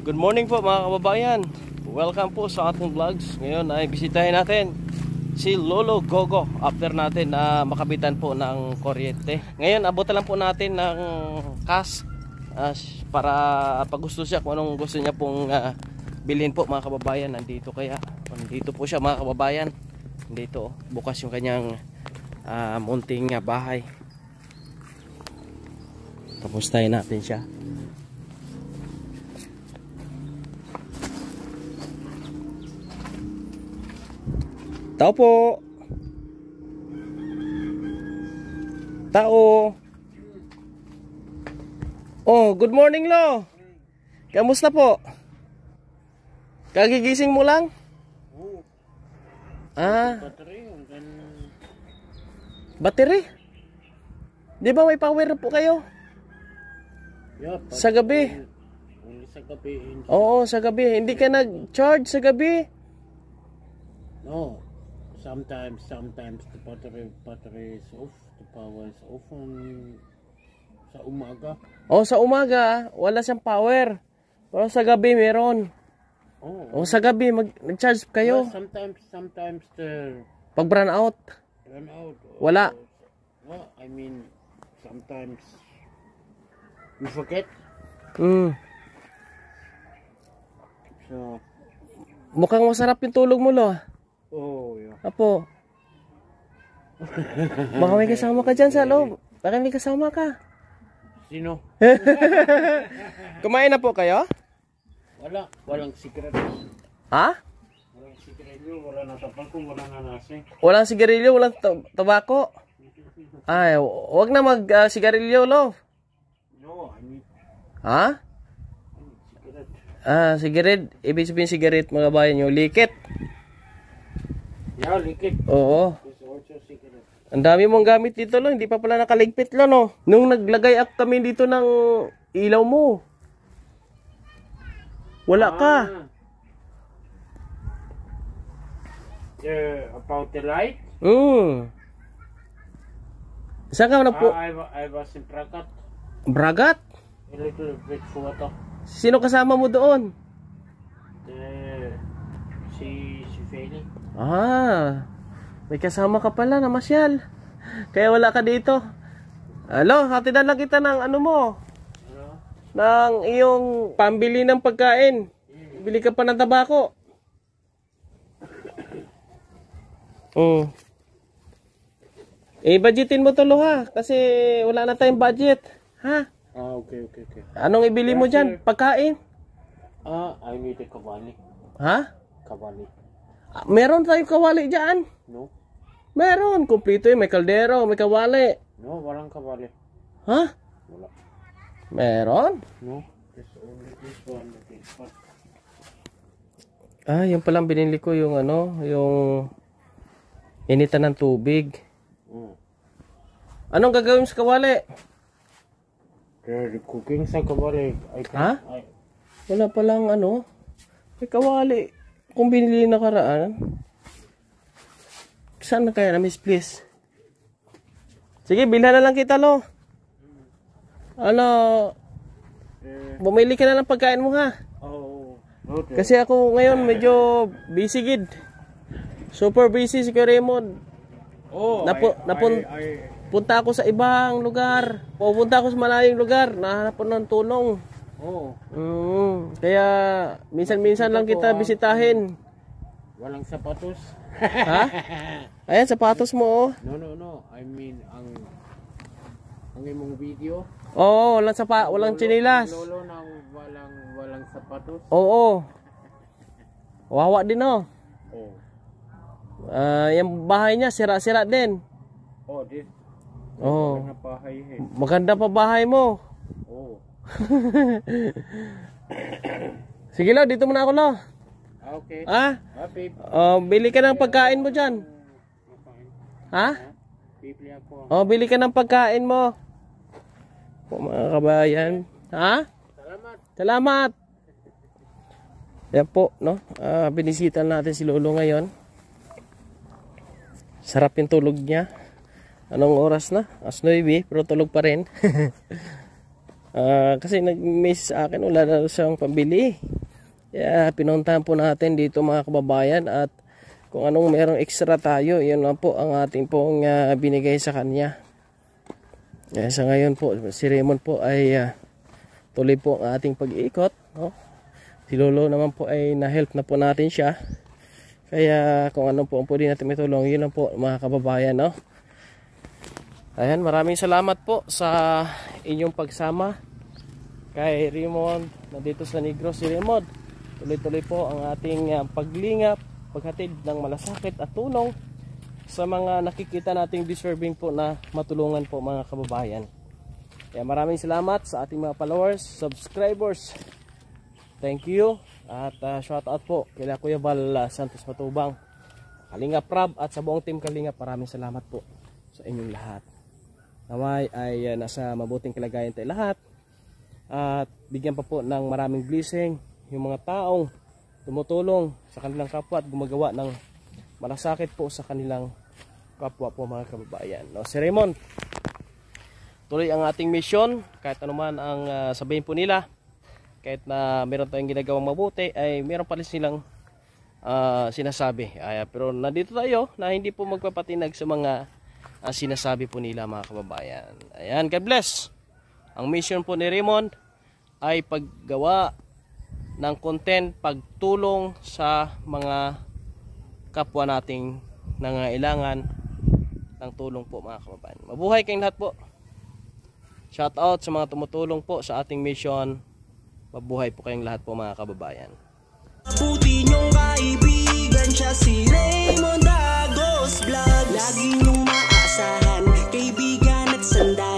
Good morning po mga kababayan. Welcome po sa ating vlogs. Ngayon ay bisitahin natin si Lolo Gogo after natin na makabitan po ng kuryente. Ngayon abutan lang po natin ng cash para pag gusto siya kung anong gusto niya pong bilhin po mga kababayan. Nandito po siya mga kababayan. Dito bukas yung kanyang munting bahay. Kamustahin natin siya. Tao po. Tao. Oh, good morning Lo. Kamusta po? Kagigising mo lang? Battery? Di ba may power po kayo? Yeah, sa gabi? Only sa gabi. Oo, sa gabi. Hindi ka nag-charge sa gabi? No. Sometimes the battery is off, the power is off sa umaga. Oh, sa umaga wala siyang power. Pero sa gabi meron. Oh, sa gabi nag-charge kayo. Well, sometimes the Pag run out, wala. No, I mean sometimes you forget. So Mukhang masarap yung tulog mo, Lo. oh, yeah. Apo. Baka may kasama ka dyan sa loob. Baka may kasama ka. Sino? Kumain na po kayo? Walang sigarilyo. Ha? Walang sigarilyo, wala na tabako, wala na nasi. Walang sigarilyo, walang tabako. Ay, wag na mag-sigarilyo, Lo. No, I mean Ha? cigarette. Sigaret. Ibig sabihin sigaret, mga bayan nyo. Likit. Yeah, likit. Oo. It's also cigarette. Ang dami mong gamit dito, Lo. Hindi pa pala nakaligpit, Lo, no? Nung naglagay up kami dito ng ilaw mo, wala ka. About the light? Saan ka na po? I was in Prakat. Bragat? A little bit photo. Sino kasama mo doon? Si Feli. May kasama ka pala na masyal. Kaya wala ka dito. Alo, hatidan lang kita ng ano mo. Ano? Ng iyong pambili ng pagkain. Bili ka pa ng tabako. Budgetin mo to, Lo, ha? Kasi wala na tayong budget. Ha? Okay. Anong ibili mo dyan? Pagkain? I need a kawali. Ha? Kawali. Meron tayong kawali dyan. No? Meron. Kumplito yun. May kaldero, may kawali. No, walang kawali. Ha? Wala. Meron? No? There's only this one. Yung palang binili ko yung yung initan ng tubig. Anong gagawin sa kawali? The cooking sa kawali. Ha? Wala palang may kawali. Kung binili na karaan. Saan na kaya na misplace? Sige, bilhan na lang kita, Lo. Bumili ka na ng pagkain mo, ha? Okay. Kasi ako ngayon medyo busy gid. Super busy si Raymond. Punta ako sa ibang lugar. Pupunta ako sa malayong lugar. Nahanap ko ng tulong. Kaya minsan-minsan lang kita bisitahin. Walang sapatos. Ha? Ayan, sapatos mo, oh. No. I mean, ang imong video. Oo, walang chinilas. Lolo nang walang sapatos. Oo. Wawa din, oh. Oh. Yung bahay niya, sira-sira din. This. Oo. Na bahay. Maganda pa bahay mo. Oh. Sige, Lo, dito muna ako, Lo. Okay. Babe. Bili ka ng pagkain mo dyan. Ha? Bibili ako. Bili ka ng pagkain mo. Mga kabayan. Ha? Salamat. Yan po, no? Binisita natin si Lolo ngayon. Sarap yung tulog niya. Anong oras na? As 9, pero tulog pa rin. Kasi nag-miss sa akin, wala na siyang pambili. Kaya pinuntahan po natin dito mga kababayan, at kung anong merong extra tayo, yun lang po ang ating pong binigay sa kanya. Sa ngayon po, si Raymond po ay tuloy po ang ating pag-iikot, no? Si Lolo naman po ay na-help na po natin siya. Kaya kung ano po ang pwede natin itulong, yun lang po mga kababayan, no? Ayan, maraming salamat po sa inyong pagsama kay Raymond na dito sa Negros. Si Raymond, tuloy-tuloy po ang ating paglingap, paghatid ng malasakit at tulong sa mga nakikita nating deserving po na matulungan po mga kababayan. Kaya maraming salamat sa ating mga followers, subscribers. Thank you. At shout out po kila Kuya Val Santos Matubang, Kalingap Rab, at sa buong team Kalingap. Maraming salamat po sa inyong lahat. Naway ay nasa mabuting kalagayan tayo lahat. At bigyan pa po ng maraming blessing yung mga taong tumutulong sa kanilang kapwa at gumagawa ng malasakit po sa kanilang kapwa po mga kababayan. No, si Raymond, tuloy ang ating mission kahit anuman ang sabihin po nila. Kahit na meron tayong ginagawang mabuti, ay meron pa rin silang sinasabi. Pero nandito tayo na hindi po magpapatinag sa mga sinasabi po nila mga kababayan. Ayan, God bless. Ang mission po ni Raymond ay paggawa ng content, pagtulong sa mga kapwa nating nangangailangan ng tulong po mga kababayan. Mabuhay kayong lahat po. Shout out sa mga tumutulong po sa ating mission. Mabuhay po kayong lahat po mga kababayan. Puti niyong kaibigan siya, si Raymond Agos Vlogs. Lagi niyong maasahan, kaibigan at sandal.